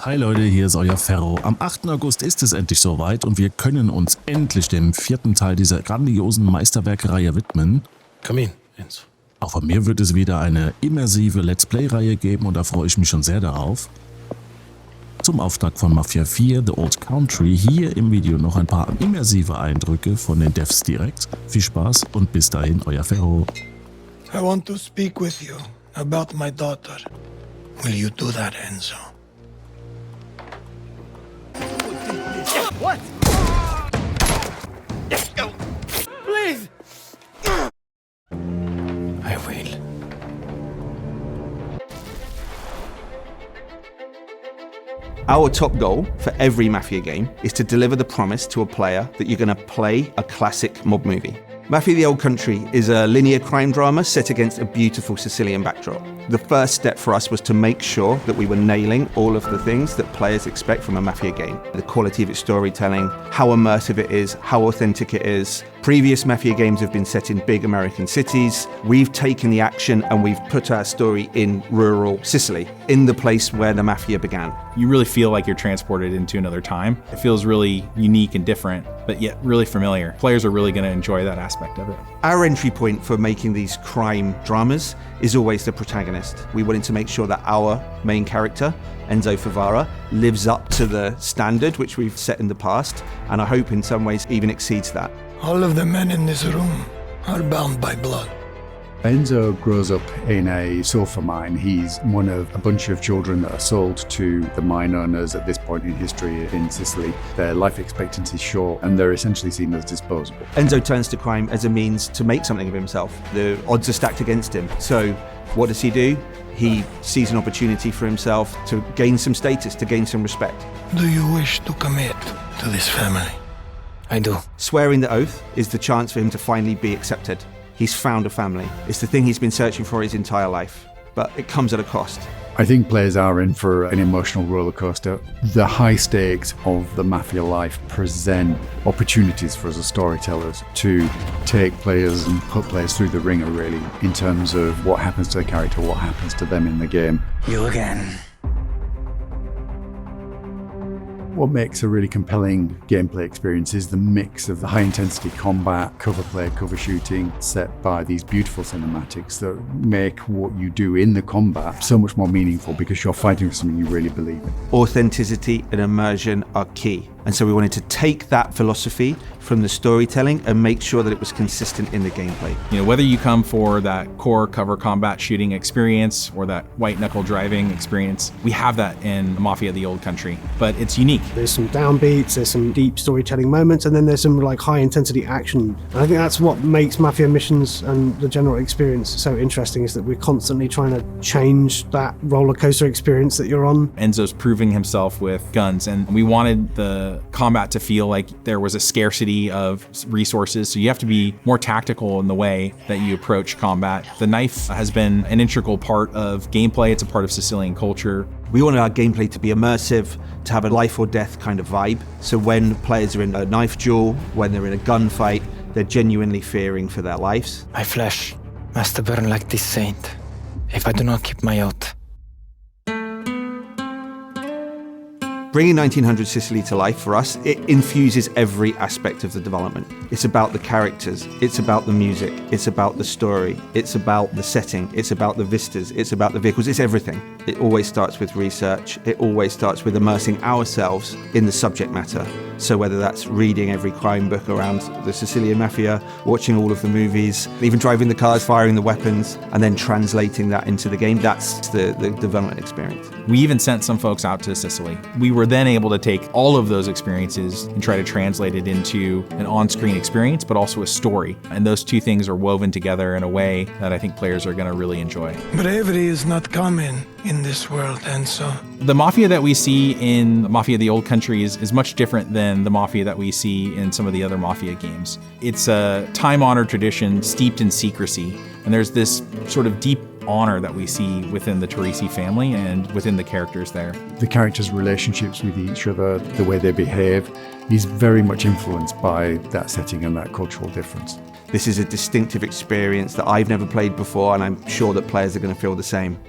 Hi Leute, hier ist euer Ferro. Am 8. August ist es endlich soweit und wir können uns endlich dem 4. Teil dieser grandiosen Meisterwerk-Reihe widmen. Come in, Enzo. Auch von mir wird es wieder eine immersive Let's Play-Reihe geben und da freue ich mich schon sehr darauf. Zum Auftakt von Mafia 4, The Old Country, hier im Video noch ein paar immersive Eindrücke von den Devs direkt. Viel Spaß und bis dahin, euer Ferro. I want to speak with you about my daughter. Will you do that, Enzo? What? Please! I will. Our top goal for every Mafia game is to deliver the promise to a player that you're going to play a classic mob movie. Mafia the Old Country is a linear crime drama set against a beautiful Sicilian backdrop. The first step for us was to make sure that we were nailing all of the things that players expect from a Mafia game. The quality of its storytelling, how immersive it is, how authentic it is. Previous Mafia games have been set in big American cities. We've taken the action and we've put our story in rural Sicily, in the place where the Mafia began. You really feel like you're transported into another time. It feels really unique and different, but yet really familiar. Players are really going to enjoy that aspect of it. Our entry point for making these crime dramas is always the protagonist. We wanted to make sure that our main character, Enzo Favara, lives up to the standard which we've set in the past, and I hope in some ways even exceeds that. All of the men in this room are bound by blood. Enzo grows up in a sulfur mine. He's one of a bunch of children that are sold to the mine owners at this point in history in Sicily. Their life expectancy is short and they're essentially seen as disposable. Enzo turns to crime as a means to make something of himself. The odds are stacked against him. So what does he do? He sees an opportunity for himself to gain some status, to gain some respect. Do you wish to commit to this family? I do. Swearing the oath is the chance for him to finally be accepted. He's found a family. It's the thing he's been searching for his entire life, but it comes at a cost. I think players are in for an emotional roller coaster. The high stakes of the Mafia life present opportunities for us as storytellers to take players and put players through the ringer, really, in terms of what happens to the character, what happens to them in the game. You again. What makes a really compelling gameplay experience is the mix of the high-intensity combat, cover play, cover shooting, set by these beautiful cinematics that make what you do in the combat so much more meaningful because you're fighting for something you really believe in. Authenticity and immersion are key. And so we wanted to take that philosophy from the storytelling and make sure that it was consistent in the gameplay. You know, whether you come for that core cover combat shooting experience or that white knuckle driving experience, we have that in Mafia the Old Country, but it's unique. There's some downbeats, there's some deep storytelling moments, and then there's some like high intensity action. And I think that's what makes Mafia missions and the general experience so interesting, is that we're constantly trying to change that roller coaster experience that you're on. Enzo's proving himself with guns, and we wanted the combat to feel like there was a scarcity of resources, so you have to be more tactical in the way that you approach combat. The knife has been an integral part of gameplay. It's a part of Sicilian culture. We wanted our gameplay to be immersive, to have a life or death kind of vibe. So when players are in a knife duel, when they're in a gunfight, they're genuinely fearing for their lives. My flesh must burn like this saint if I do not keep my oath. Bringing 1900 Sicily to life for us, it infuses every aspect of the development. It's about the characters, it's about the music, it's about the story, it's about the setting, it's about the vistas, it's about the vehicles, it's everything. It always starts with research, it always starts with immersing ourselves in the subject matter. So whether that's reading every crime book around the Sicilian Mafia, watching all of the movies, even driving the cars, firing the weapons, and then translating that into the game, that's the development experience. We even sent some folks out to Sicily. We were then able to take all of those experiences and try to translate it into an on-screen experience, but also a story. And those two things are woven together in a way that I think players are going to really enjoy. Bravery is not common in this world, Enzo. The Mafia that we see in Mafia the Old Country is much different than the Mafia that we see in some of the other Mafia games. It's a time-honored tradition steeped in secrecy, and there's this sort of deep honor that we see within the Teresi family and within the characters there. The characters' relationships with each other, the way they behave, is very much influenced by that setting and that cultural difference. This is a distinctive experience that I've never played before, and I'm sure that players are going to feel the same.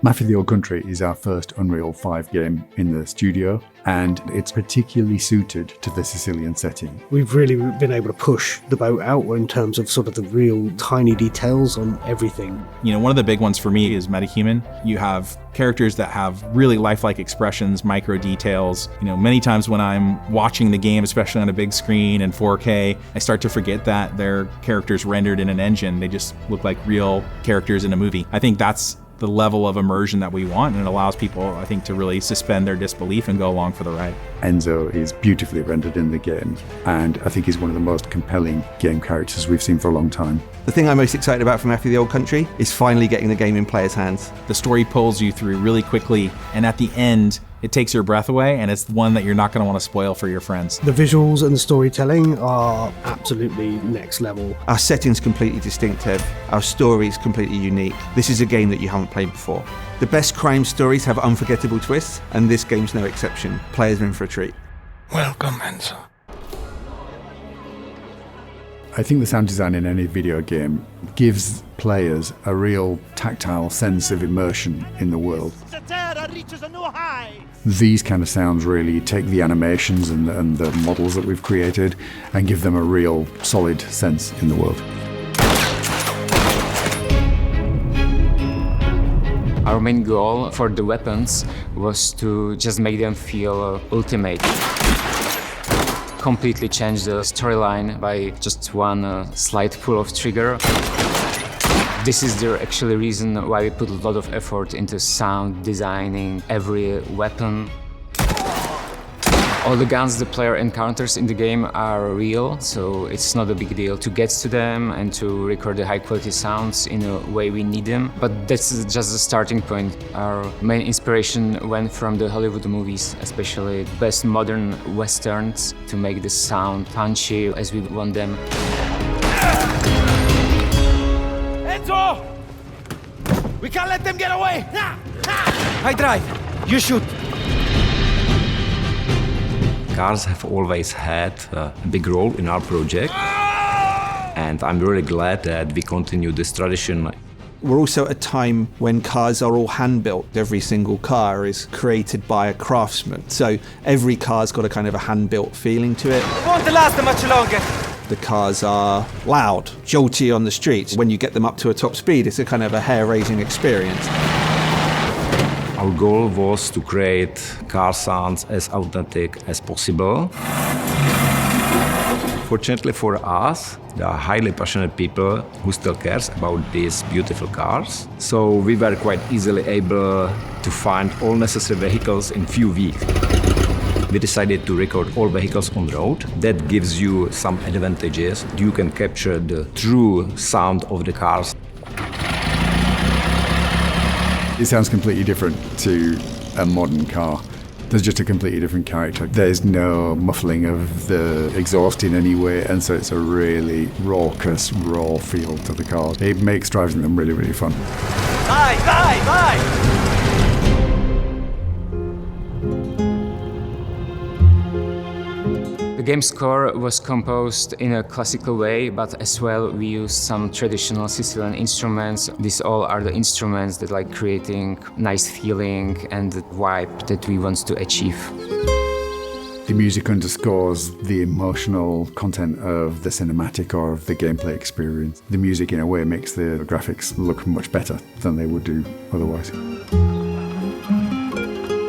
Mafia the Old Country is our first Unreal 5 game in the studio, and it's particularly suited to the Sicilian setting. We've really been able to push the boat out in terms of sort of the real tiny details on everything. You know, one of the big ones for me is metahuman. You have characters that have really lifelike expressions, micro details. You know, many times when I'm watching the game, especially on a big screen in 4K, I start to forget that they're characters rendered in an engine. They just look like real characters in a movie. I think that's the level of immersion that we want, and it allows people, I think, to really suspend their disbelief and go along for the ride. Enzo is beautifully rendered in the game, and I think he's one of the most compelling game characters we've seen for a long time. The thing I'm most excited about from Mafia the Old Country is finally getting the game in players' hands. The story pulls you through really quickly, and at the end, it takes your breath away, and it's one that you're not going to want to spoil for your friends. The visuals and the storytelling are absolutely next level. Our setting's completely distinctive, our story's completely unique. This is a game that you haven't played before. The best crime stories have unforgettable twists, and this game's no exception. Players are in for a treat. Welcome, Enzo. I think the sound design in any video game gives players a real tactile sense of immersion in the world. These kind of sounds really take the animations and the models that we've created and give them a real solid sense in the world. Our main goal for the weapons was to just make them feel ultimate. Completely change the storyline by just one slight pull of trigger. This is the actual reason why we put a lot of effort into sound designing every weapon. All the guns the player encounters in the game are real, so it's not a big deal to get to them and to record the high quality sounds in a way we need them. But that's just the starting point. Our main inspiration went from the Hollywood movies, especially best modern westerns, to make the sound punchy as we want them. Enzo! We can't let them get away! I drive, you shoot. Cars have always had a big role in our project, and I'm really glad that we continue this tradition. We're also at a time when cars are all hand-built. Every single car is created by a craftsman, so every car's got a kind of a hand-built feeling to it. It won't last much longer. The cars are loud, jolty on the streets. When you get them up to a top speed, it's a kind of a hair-raising experience. Our goal was to create car sounds as authentic as possible. Fortunately for us, there are highly passionate people who still cares about these beautiful cars. So we were quite easily able to find all necessary vehicles in few weeks. We decided to record all vehicles on the road. That gives you some advantages. You can capture the true sound of the cars. It sounds completely different to a modern car. There's just a completely different character. There's no muffling of the exhaust in any way, and so it's a really raucous, raw feel to the cars. It makes driving them really, really fun. Bye! The game score was composed in a classical way, but as well we used some traditional Sicilian instruments. These all are the instruments that like creating nice feeling and the vibe that we want to achieve. The music underscores the emotional content of the cinematic or of the gameplay experience. The music in a way makes the graphics look much better than they would do otherwise.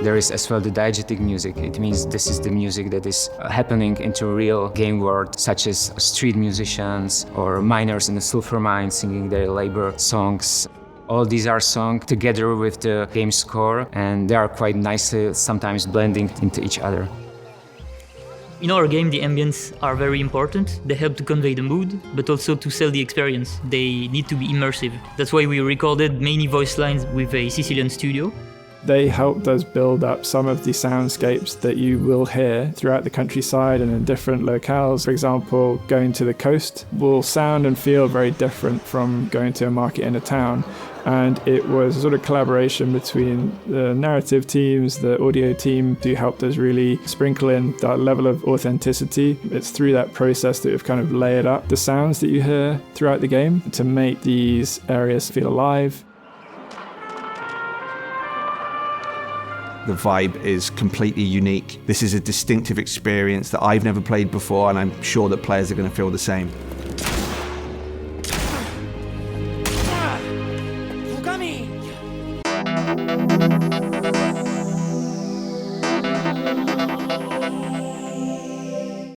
There is as well the diegetic music. It means this is the music that is happening into a real game world, such as street musicians or miners in the sulfur mine singing their labor songs. All these are sung together with the game score, and they are quite nicely sometimes blending into each other. In our game, the ambience are very important. They help to convey the mood, but also to sell the experience. They need to be immersive. That's why we recorded many voice lines with a Sicilian studio. They helped us build up some of the soundscapes that you will hear throughout the countryside and in different locales. For example, going to the coast will sound and feel very different from going to a market in a town. And it was a sort of collaboration between the narrative teams, the audio team, who helped us really sprinkle in that level of authenticity. It's through that process that we've kind of layered up the sounds that you hear throughout the game to make these areas feel alive. The vibe is completely unique. This is a distinctive experience that I've never played before, and I'm sure that players are going to feel the same.